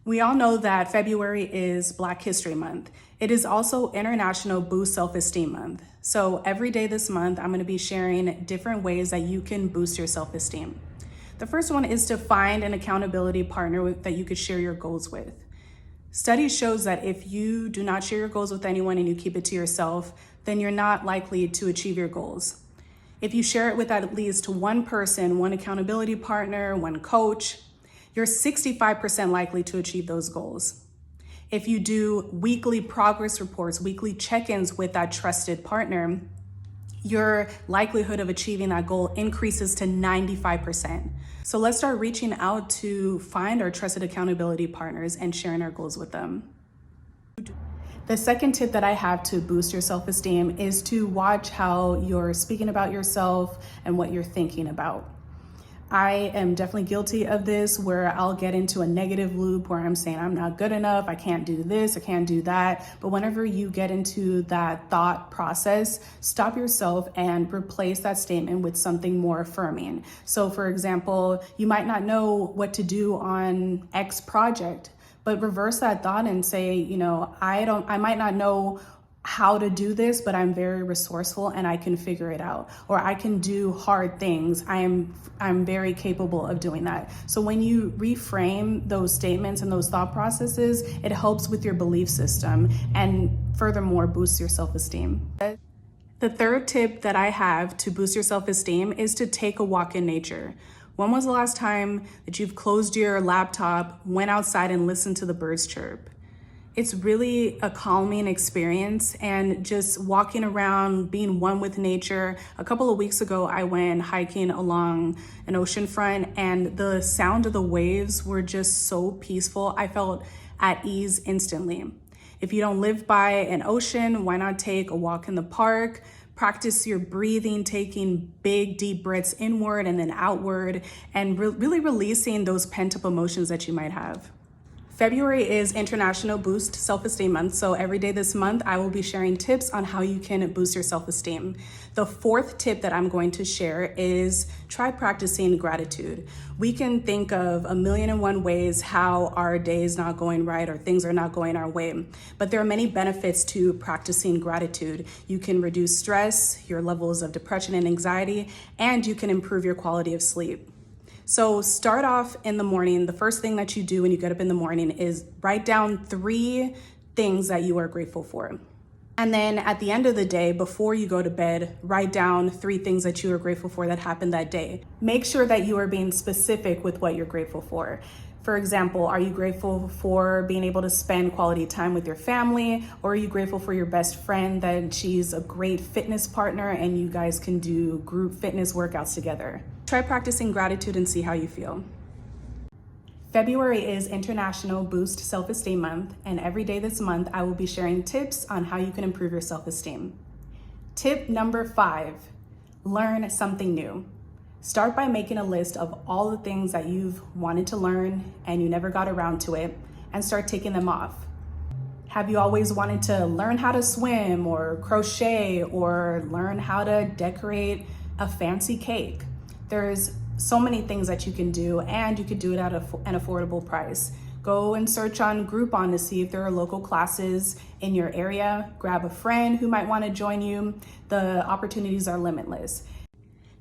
We all know that February is Black History Month. It is also International Boost Self-Esteem Month. So every day this month, I'm going to be sharing different ways that you can boost your self-esteem. The first one is to find an accountability partner that you could share your goals with. Study shows that if you do not share your goals with anyone and you keep it to yourself, then you're not likely to achieve your goals. If you share it with at least one person, one accountability partner, one coach, you're 65% likely to achieve those goals. If you do weekly progress reports, weekly check-ins with that trusted partner, your likelihood of achieving that goal increases to 95%. So let's start reaching out to find our trusted accountability partners and sharing our goals with them. The second tip that I have to boost your self-esteem is to watch how you're speaking about yourself and what you're thinking about. I am definitely guilty of this, where I'll get into a negative loop where I'm saying I'm not good enough, I can't do this, I can't do that. But whenever you get into that thought process, stop yourself and replace that statement with something more affirming. So for example, you might not know what to do on X project, but reverse that thought and say, I might not know how to do this, but I'm very resourceful and I can figure it out. Or I can do hard things. I'm very capable of doing that. So when you reframe those statements and those thought processes, it helps with your belief system and furthermore boosts your self-esteem. The third tip that I have to boost your self-esteem is to take a walk in nature. When was the last time that you've closed your laptop, went outside and listened to the birds chirp? It's really a calming experience, and just walking around, being one with nature. A couple of weeks ago, I went hiking along an ocean front and the sound of the waves were just so peaceful. I felt at ease instantly. If you don't live by an ocean, why not take a walk in the park? Practice your breathing, taking big, deep breaths inward and then outward, and really releasing those pent-up emotions that you might have. February is International Boost Self-Esteem Month, so every day this month I will be sharing tips on how you can boost your self-esteem. The fourth tip that I'm going to share is try practicing gratitude. We can think of a million and one ways how our day is not going right or things are not going our way, but there are many benefits to practicing gratitude. You can reduce stress, your levels of depression and anxiety, and you can improve your quality of sleep. So start off in the morning. The first thing that you do when you get up in the morning is write down 3 things that you are grateful for. And then at the end of the day, before you go to bed, write down 3 things that you are grateful for that happened that day. Make sure that you are being specific with what you're grateful for. For example, are you grateful for being able to spend quality time with your family? Or are you grateful for your best friend, that she's a great fitness partner and you guys can do group fitness workouts together? Try practicing gratitude and see how you feel. February is International Boost Self-Esteem Month, and every day this month I will be sharing tips on how you can improve your self-esteem. Tip number 5, learn something new. Start by making a list of all the things that you've wanted to learn and you never got around to it, and start taking them off. Have you always wanted to learn how to swim or crochet or learn how to decorate a fancy cake? There's so many things that you can do, and you could do it at an affordable price. Go and search on Groupon to see if there are local classes in your area. Grab a friend who might want to join you. The opportunities are limitless.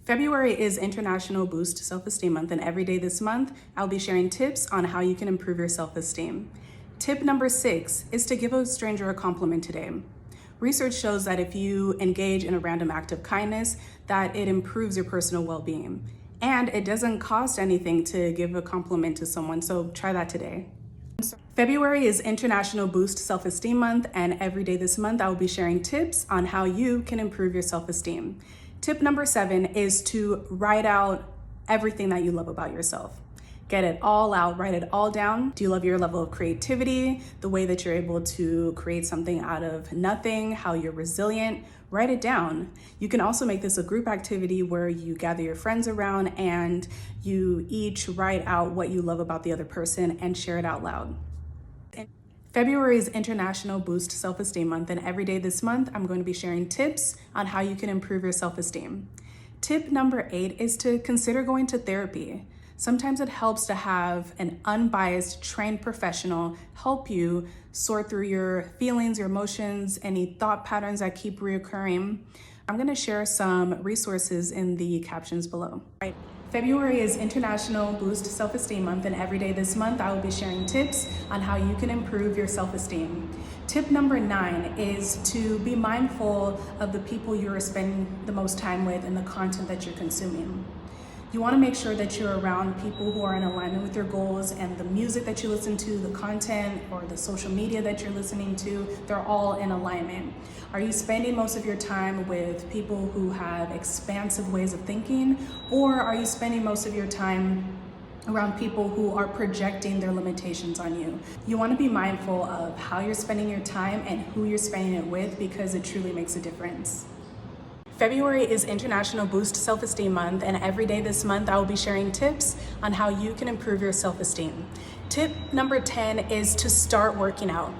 February is International Boost Self-Esteem Month, and every day this month, I'll be sharing tips on how you can improve your self-esteem. Tip number 6 is to give a stranger a compliment today. Research shows that if you engage in a random act of kindness, that it improves your personal well-being. And it doesn't cost anything to give a compliment to someone, so try that today. February is International Boost Self-Esteem Month, and every day this month I will be sharing tips on how you can improve your self-esteem. Tip number 7 is to write out everything that you love about yourself. Get it all out, write it all down. Do you love your level of creativity, the way that you're able to create something out of nothing, how you're resilient? Write it down. You can also make this a group activity where you gather your friends around and you each write out what you love about the other person and share it out loud. February is International Boost Self-Esteem Month, and every day this month, I'm going to be sharing tips on how you can improve your self-esteem. Tip number 8 is to consider going to therapy. Sometimes it helps to have an unbiased, trained professional help you sort through your feelings, your emotions, any thought patterns that keep reoccurring. I'm gonna share some resources in the captions below. Right. February is International Boost Self-Esteem Month, and every day this month I will be sharing tips on how you can improve your self-esteem. Tip number 9 is to be mindful of the people you're spending the most time with and the content that you're consuming. You want to make sure that you're around people who are in alignment with your goals, and the music that you listen to, the content, or the social media that you're listening to, they're all in alignment. Are you spending most of your time with people who have expansive ways of thinking, or are you spending most of your time around people who are projecting their limitations on you? You want to be mindful of how you're spending your time and who you're spending it with, because it truly makes a difference. February is International Boost Self-Esteem Month, and every day this month I will be sharing tips on how you can improve your self-esteem. Tip number 10 is to start working out.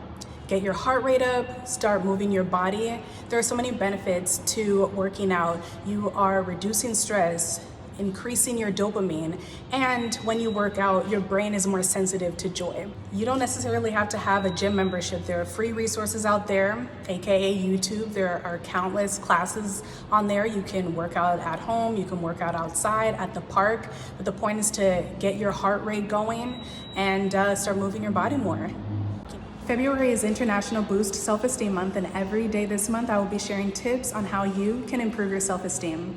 Get your heart rate up, start moving your body. There are so many benefits to working out. You are reducing stress, increasing your dopamine, and when you work out, your brain is more sensitive to joy. You don't necessarily have to have a gym membership. There are free resources out there, aka YouTube. There are countless classes on there. You can work out at home, you can work out outside, at the park, but the point is to get your heart rate going and start moving your body more. February is International Boost Self-Esteem Month, and every day this month I will be sharing tips on how you can improve your self-esteem.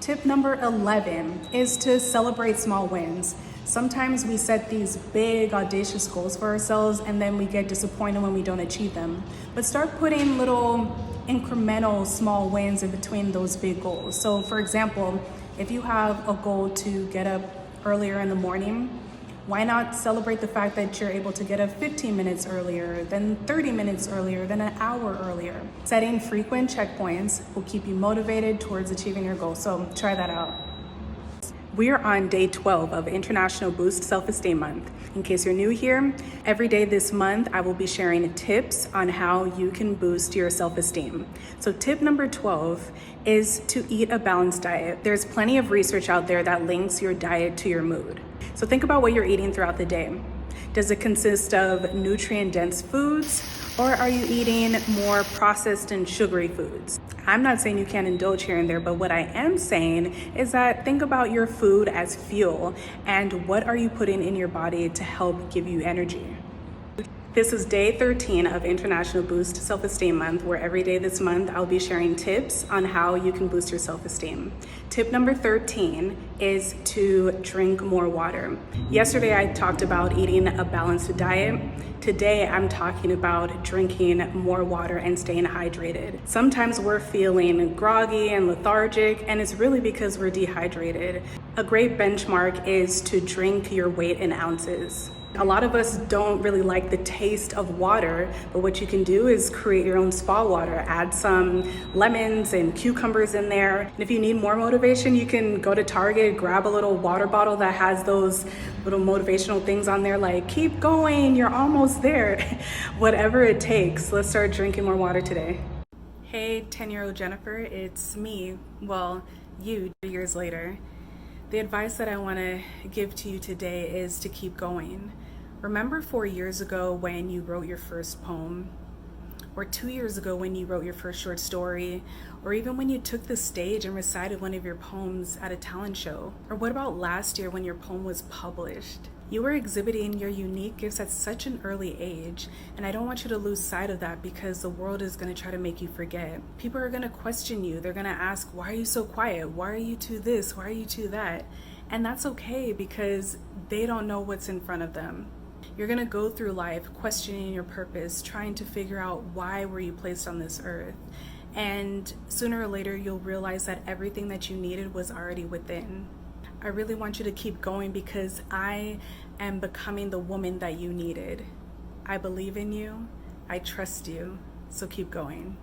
Tip number 11 is to celebrate small wins. Sometimes we set these big, audacious goals for ourselves, and then we get disappointed when we don't achieve them. But start putting little incremental small wins in between those big goals. So for example, if you have a goal to get up earlier in the morning, why not celebrate the fact that you're able to get up 15 minutes earlier, then 30 minutes earlier, then an hour earlier? Setting frequent checkpoints will keep you motivated towards achieving your goal, so try that out. We are on day 12 of International Boost Self-Esteem Month. In case you're new here, every day this month I will be sharing tips on how you can boost your self-esteem. So tip number 12 is to eat a balanced diet. There's plenty of research out there that links your diet to your mood. So think about what you're eating throughout the day. Does it consist of nutrient-dense foods, or are you eating more processed and sugary foods? I'm not saying you can't indulge here and there, but what I am saying is that think about your food as fuel, and what are you putting in your body to help give you energy? This is day 13 of International Boost Self-Esteem Month, where every day this month I'll be sharing tips on how you can boost your self-esteem. Tip number 13 is to drink more water. Yesterday I talked about eating a balanced diet. Today I'm talking about drinking more water and staying hydrated. Sometimes we're feeling groggy and lethargic, and it's really because we're dehydrated. A great benchmark is to drink your weight in ounces. A lot of us don't really like the taste of water, but what you can do is create your own spa water. Add some lemons and cucumbers in there. And if you need more motivation, you can go to Target, grab a little water bottle that has those little motivational things on there like, keep going, you're almost there. Whatever it takes, let's start drinking more water today. Hey, 10-year-old Jennifer, it's me, well, you 2 years later. The advice that I want to give to you today is to keep going. Remember 4 years ago when you wrote your first poem? Or 2 years ago when you wrote your first short story? Or even when you took the stage and recited one of your poems at a talent show? Or what about last year when your poem was published? You were exhibiting your unique gifts at such an early age, and I don't want you to lose sight of that, because the world is going to try to make you forget. People are going to question you. They're going to ask, why are you so quiet? Why are you to this? Why are you to that? And that's okay, because they don't know what's in front of them. You're going to go through life questioning your purpose, trying to figure out why were you placed on this earth. And sooner or later, you'll realize that everything that you needed was already within. I really want you to keep going, because I am becoming the woman that you needed. I believe in you. I trust you. So keep going.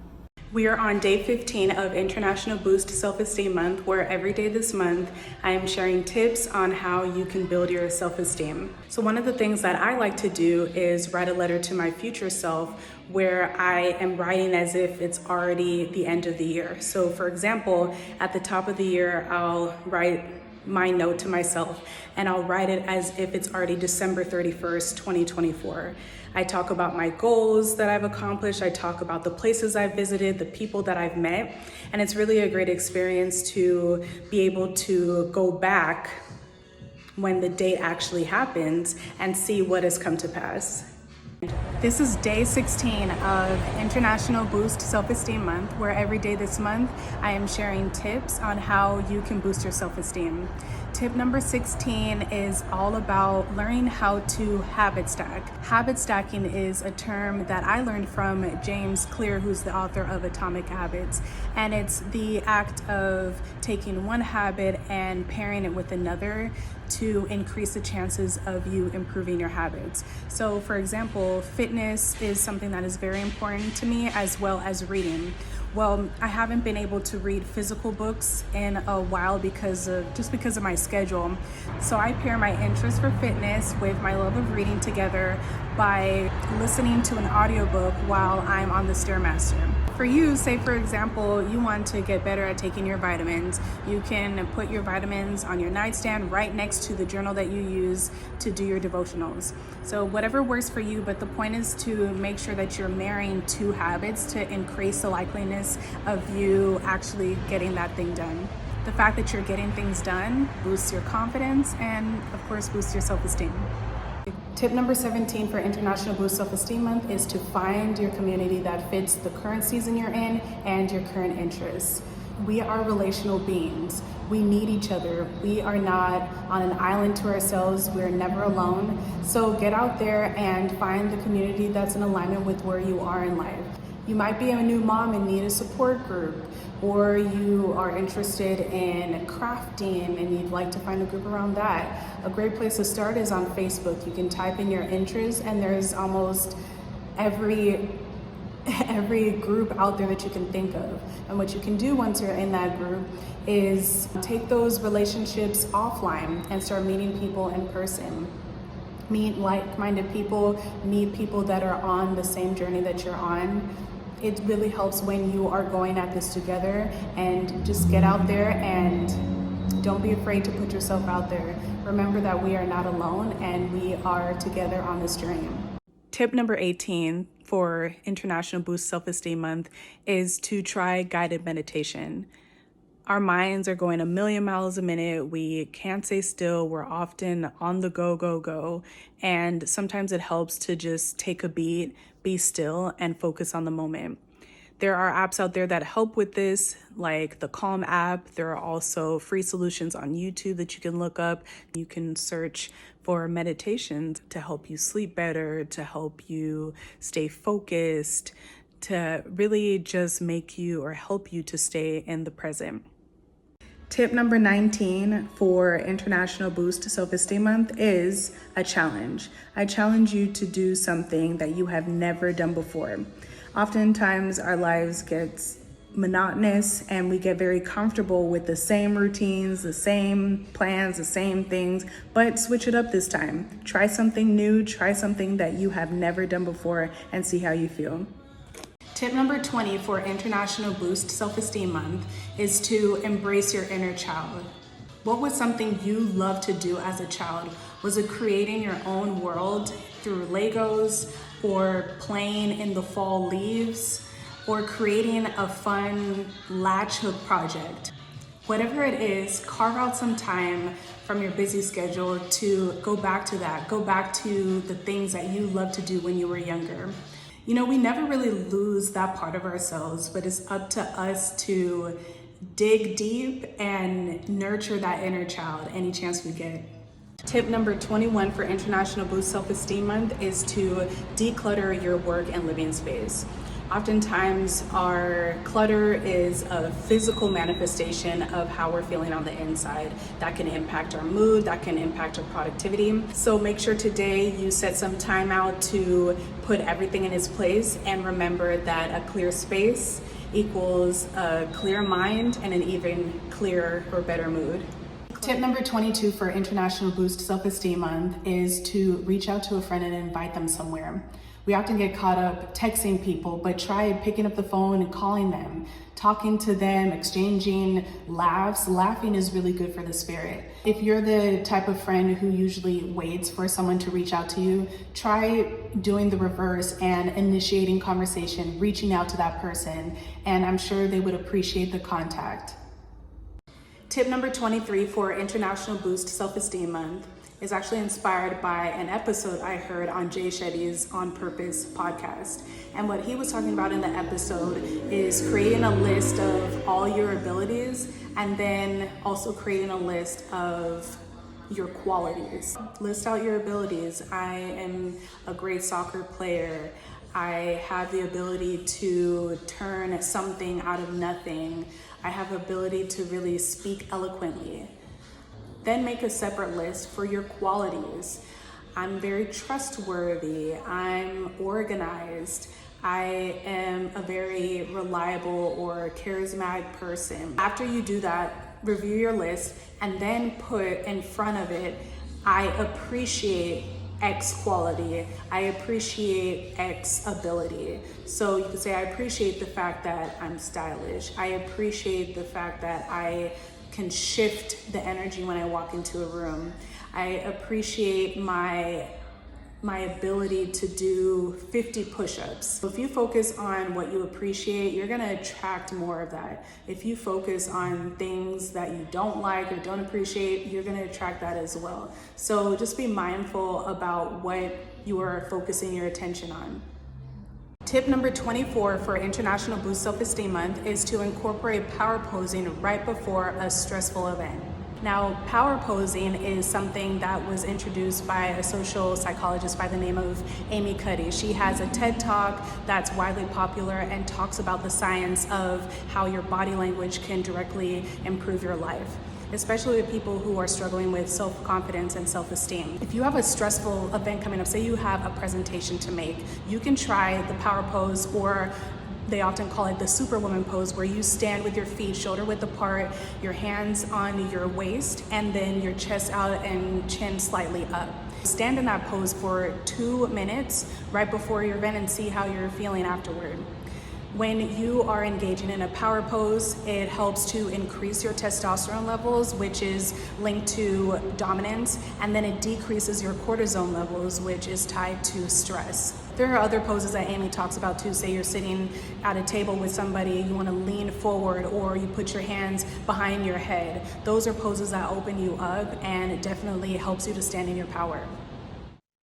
We are on day 15 of International Boost Self-Esteem Month, where every day this month I am sharing tips on how you can build your self-esteem. So one of the things that I like to do is write a letter to my future self, where I am writing as if it's already the end of the year. So for example, at the top of the year, I'll write my note to myself, and I'll write it as if it's already December 31st, 2024. I talk about my goals that I've accomplished. I talk about the places I've visited, the people that I've met, and it's really a great experience to be able to go back when the date actually happens and see what has come to pass. This is day 16 of International Boost Self-Esteem Month, where every day this month I am sharing tips on how you can boost your self-esteem. Tip number 16 is all about learning how to habit stack. Habit stacking is a term that I learned from James Clear, who's the author of Atomic Habits. And it's the act of taking one habit and pairing it with another to increase the chances of you improving your habits. So for example, fitness is something that is very important to me, as well as reading. Well, I haven't been able to read physical books in a while because of my schedule. So I pair my interest for fitness with my love of reading together by listening to an audiobook while I'm on the Stairmaster. For you, say for example, you want to get better at taking your vitamins, you can put your vitamins on your nightstand right next to the journal that you use to do your devotionals. So whatever works for you, but the point is to make sure that you're marrying two habits to increase the likeliness of you actually getting that thing done. The fact that you're getting things done boosts your confidence and of course boosts your self-esteem. Tip number 17 for International Boost Self-Esteem Month is to find your community that fits the current season you're in and your current interests. We are relational beings. We need each other. We are not on an island to ourselves. We're never alone. So get out there and find the community that's in alignment with where you are in life. You might be a new mom and need a support group, or you are interested in crafting and you'd like to find a group around that. A great place to start is on Facebook. You can type in your interests and there's almost every group out there that you can think of. And what you can do once you're in that group is take those relationships offline and start meeting people in person. Meet like-minded people, meet people that are on the same journey that you're on. It really helps when you are going at this together, and just get out there and don't be afraid to put yourself out there. Remember that we are not alone and we are together on this journey. Tip number 18 for International Boost Self-Esteem Month is to try guided meditation. Our minds are going a million miles a minute. We can't stay still. We're often on the go. And sometimes it helps to just take a beat, be still, and focus on the moment. There are apps out there that help with this, like the Calm app. There are also free solutions on YouTube that you can look up. You can search for meditations to help you sleep better, to help you stay focused, to really just make you or help you to stay in the present. Tip number 19 for International Boost Self-Esteem Month is a challenge. I challenge you to do something that you have never done before. Oftentimes our lives get monotonous and we get very comfortable with the same routines, the same plans, the same things, but switch it up this time. Try something new, try something that you have never done before and see how you feel. Tip number 20 for International Boost Self-Esteem Month is to embrace your inner child. What was something you loved to do as a child? Was it creating your own world through Legos, or playing in the fall leaves, or creating a fun latch hook project? Whatever it is, carve out some time from your busy schedule to go back to that. Go back to the things that you loved to do when you were younger. You know, we never really lose that part of ourselves, but it's up to us to dig deep and nurture that inner child any chance we get. Tip number 21 for International Boost Self-Esteem Month is to declutter your work and living space. Oftentimes our clutter is a physical manifestation of how we're feeling on the inside. That can impact our mood, that can impact our productivity. So make sure today you set some time out to put everything in its place, and remember that a clear space equals a clear mind and an even clearer or better mood. Tip number 22 for International Boost Self-Esteem Month is to reach out to a friend and invite them somewhere. We often get caught up texting people, but try picking up the phone and calling them, talking to them, exchanging laughs. Laughing is really good for the spirit. If you're the type of friend who usually waits for someone to reach out to you, try doing the reverse and initiating conversation, reaching out to that person, and I'm sure they would appreciate the contact. Tip number 23 for International Boost Self-Esteem Month is actually inspired by an episode I heard on Jay Shetty's On Purpose podcast. And what he was talking about in the episode is creating a list of all your abilities and then also creating a list of your qualities. List out your abilities. I am a great soccer player. I have the ability to turn something out of nothing. I have the ability to really speak eloquently. Then make a separate list for your qualities. I'm very trustworthy. I'm organized. I am a very reliable or charismatic person. After you do that, review your list and then put in front of it, I appreciate X quality. I appreciate X ability. So you could say, I appreciate the fact that I'm stylish. I appreciate the fact that I can shift the energy when I walk into a room. I appreciate my ability to do 50 push-ups. So if you focus on what you appreciate, you're gonna attract more of that. If you focus on things that you don't like or don't appreciate, you're gonna attract that as well. So just be mindful about what you are focusing your attention on. Tip number 24 for International Boost Self-Esteem Month is to incorporate power posing right before a stressful event. Now, power posing is something that was introduced by a social psychologist by the name of Amy Cuddy. She has a TED Talk that's widely popular and talks about the science of how your body language can directly improve your life, especially with people who are struggling with self-confidence and self-esteem. If you have a stressful event coming up, say you have a presentation to make, you can try the power pose, or they often call it the Superwoman pose, where you stand with your feet shoulder width apart, your hands on your waist, and then your chest out and chin slightly up. Stand in that pose for 2 minutes right before your event and see how you're feeling afterward. When you are engaging in a power pose, it helps to increase your testosterone levels, which is linked to dominance, and then it decreases your cortisol levels, which is tied to stress. There are other poses that Amy talks about too. Say you're sitting at a table with somebody, you want to lean forward, or you put your hands behind your head. Those are poses that open you up, and it definitely helps you to stand in your power.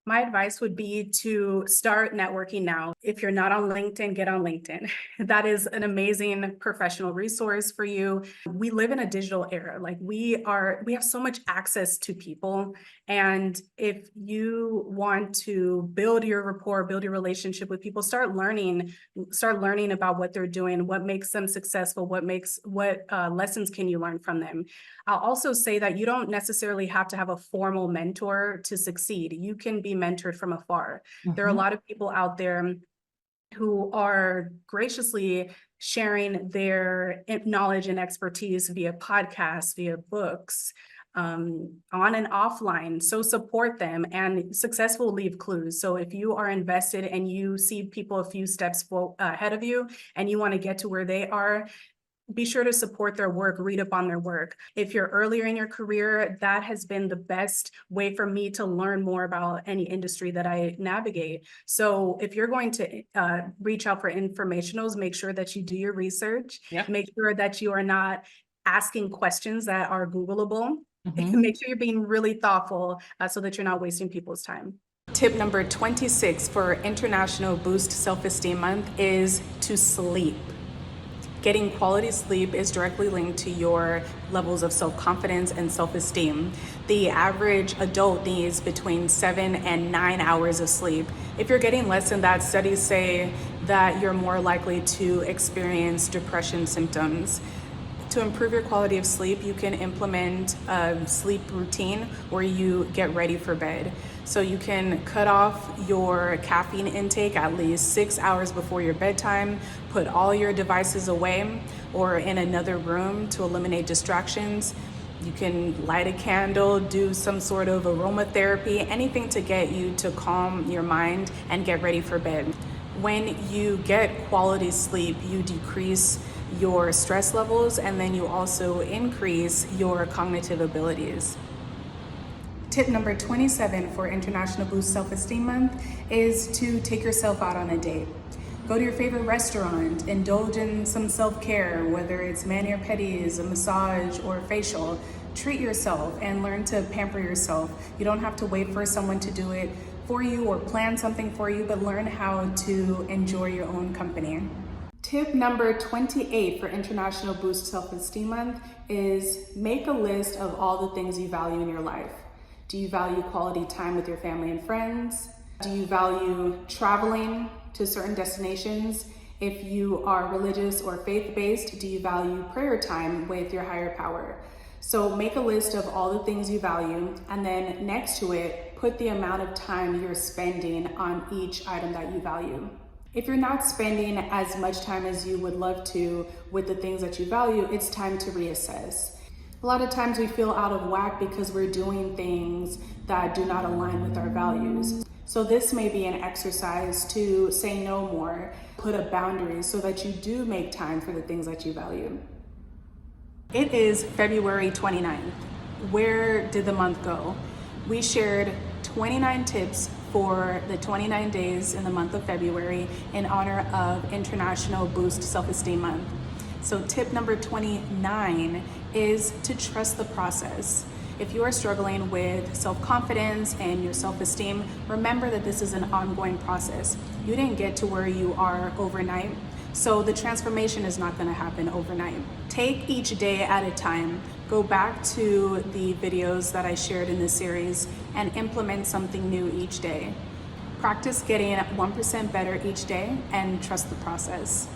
My advice would be to start networking now. If you're not on LinkedIn, get on LinkedIn. That is an amazing professional resource for you. We live in a digital era. Like we have so much access to people. And if you want to build your rapport, build your relationship with people, start learning about what they're doing, what makes them successful, what lessons can you learn from them. I'll also say that you don't necessarily have to have a formal mentor to succeed. You can be mentored from afar. There are a lot of people out there who are graciously sharing their knowledge and expertise via podcasts, via books, on and offline. So support them, and success will leave clues. So if you are invested and you see people a few steps ahead of you and you want to get to where they are, be sure to support their work, read up on their work. If you're earlier in your career, that has been the best way for me to learn more about any industry that I navigate. So if you're going to reach out for informationals, make sure that you do your research. Yeah. Make sure that you are not asking questions that are Googleable. Make sure you're being really thoughtful so that you're not wasting people's time. Tip number 26 for International Boost Self-Esteem Month is to sleep. Getting quality sleep is directly linked to your levels of self-confidence and self-esteem. The average adult needs between 7 and 9 hours of sleep. If you're getting less than that, studies say that you're more likely to experience depression symptoms. To improve your quality of sleep, you can implement a sleep routine where you get ready for bed. So you can cut off your caffeine intake at least 6 hours before your bedtime, put all your devices away or in another room to eliminate distractions. You can light a candle, do some sort of aromatherapy, anything to get you to calm your mind and get ready for bed. When you get quality sleep, you decrease your stress levels and then you also increase your cognitive abilities. Tip number 27 for International Boost Self-Esteem Month is to take yourself out on a date. Go to your favorite restaurant, indulge in some self-care, whether it's mani or pedis, a massage, or facial. Treat yourself and learn to pamper yourself. You don't have to wait for someone to do it for you or plan something for you, but learn how to enjoy your own company. Tip number 28 for International Boost Self-Esteem Month is make a list of all the things you value in your life. Do you value quality time with your family and friends? Do you value traveling to certain destinations? If you are religious or faith-based, do you value prayer time with your higher power? So make a list of all the things you value, and then next to it, put the amount of time you're spending on each item that you value. If you're not spending as much time as you would love to with the things that you value, it's time to reassess. A lot of times we feel out of whack because we're doing things that do not align with our values. So this may be an exercise to say no more, put a boundary so that you do make time for the things that you value. It is February 29th. Where did the month go? We shared 29 tips for the 29 days in the month of February in honor of International Boost Self-Esteem Month. So tip number 29 is to trust the process. If you are struggling with self-confidence and your self-esteem, remember that this is an ongoing process. You didn't get to where you are overnight, so the transformation is not going to happen overnight. Take each day at a time. Go back to the videos that I shared in this series and implement something new each day. Practice getting 1% better each day and trust the process.